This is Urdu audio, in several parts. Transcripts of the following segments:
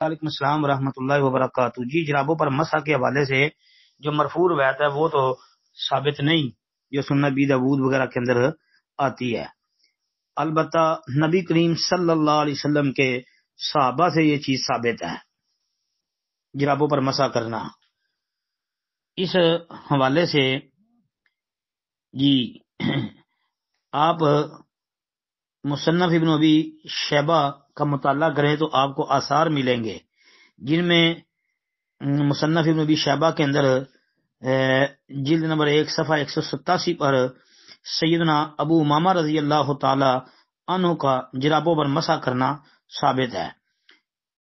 وعلیکم السلام ورحمۃ اللہ وبرکاتہ۔ جی، جرابوں پر مسح کے حوالے سے جو مرفوع روایت ہے وہ تو ثابت نہیں، جو سنن ابی داؤد وغیرہ کے اندر آتی ہے۔ البتہ نبی کریم صلی اللہ علیہ وسلم کے صحابہ سے یہ چیز ثابت ہے، جرابوں پر مسح کرنا۔ اس حوالے سے جی آپ مصنف ابن ابی شیبہ کا مطالعہ کریں تو آپ کو آثار ملیں گے، جن میں مصنف ابن ابی شیبہ کے اندر جلد نمبر 1 صفحہ 187 پر سیدنا ابو امامہ رضی اللہ تعالی عنہ کا جرابوں پر مسح کرنا ثابت ہے۔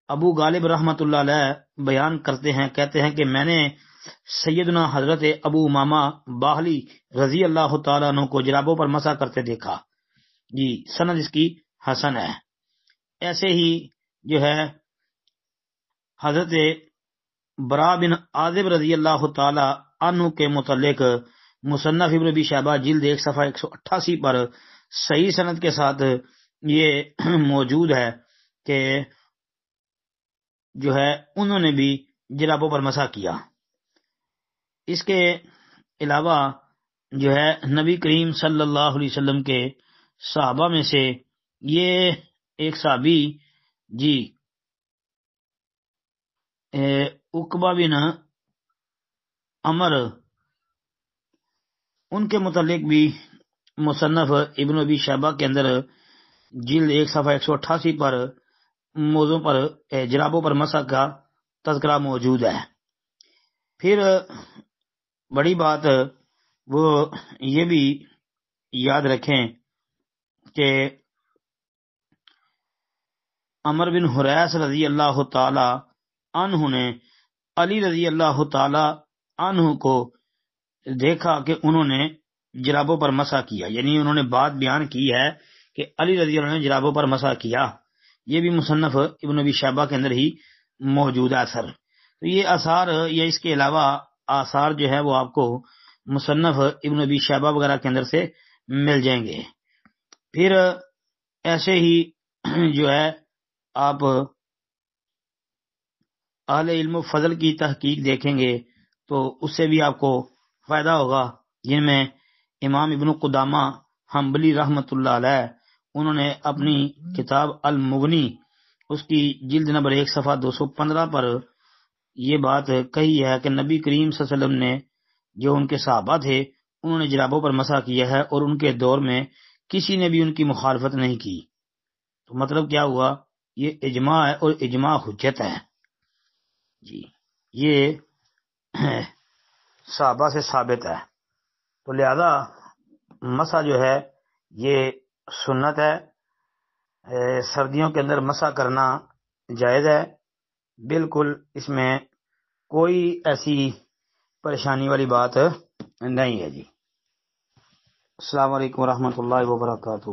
ابو غالب رحمۃ اللہ علیہ بیان کرتے ہیں، کہتے ہیں کہ میں نے سیدنا حضرت ابو امامہ باہلی رضی اللہ تعالیٰ عنہ کو جرابوں پر مسح کرتے دیکھا۔ جی، سند اس کی حسن ہے۔ ایسے ہی جو ہے حضرت برا بن عازب رضی اللہ تعالی عنہ کے متعلق مصنف ابن ابی شیبہ جلد 1 صفحہ 188 پر صحیح سند کے ساتھ یہ موجود ہے کہ جو ہے انہوں نے بھی جرابوں پر مسح کیا۔ اس کے علاوہ جو ہے نبی کریم صلی اللہ علیہ وسلم کے صحابہ میں سے یہ ایک صحابی جی عقبہ بن عمر، ان کے متعلق بھی مصنف ابن ابی شیبہ کے اندر جلد 1 صفحہ 188 پر موضوع پر جرابوں پر مسح کا تذکرہ موجود ہے۔ پھر بڑی بات وہ یہ بھی یاد رکھیں کہ عمر بن حریث رضی اللہ تعالی عنہ نے علی رضی اللہ تعالی عنہ کو دیکھا کہ انہوں نے جرابوں پر مسح کیا، یعنی انہوں نے بات بیان کی ہے کہ علی رضی اللہ عنہ نے جرابوں پر مسح کیا۔ یہ بھی مصنف ابن ابی شیبہ کے اندر ہی موجود ہے اثر۔ تو یہ آثار یا اس کے علاوہ آثار جو ہے وہ آپ کو مصنف ابن ابی شیبہ وغیرہ کے اندر سے مل جائیں گے۔ پھر ایسے ہی جو ہے آپ اہل علم و فضل کی تحقیق دیکھیں گے تو اس سے بھی آپ کو فائدہ ہوگا، جن میں امام ابن قدامہ حنبلی رحمۃ اللہ علیہ انہوں نے اپنی کتاب المغنی اس کی جلد نمبر 1 صفحہ 215 پر یہ بات کہی ہے کہ نبی کریم صلی اللہ علیہ وسلم نے جو ان کے صحابہ تھے انہوں نے جرابوں پر مسح کیا ہے اور ان کے دور میں کسی نے بھی ان کی مخالفت نہیں کی۔ تو مطلب کیا ہوا؟ یہ اجماع ہے اور اجماع حجت ہے۔ جی، یہ صحابہ سے ثابت ہے، تو لہذا مسح جو ہے یہ سنت ہے۔ سردیوں کے اندر مسح کرنا جائز ہے، بالکل اس میں کوئی ایسی پریشانی والی بات نہیں ہے۔ جی، السلام علیکم ورحمۃ اللہ وبرکاتہ۔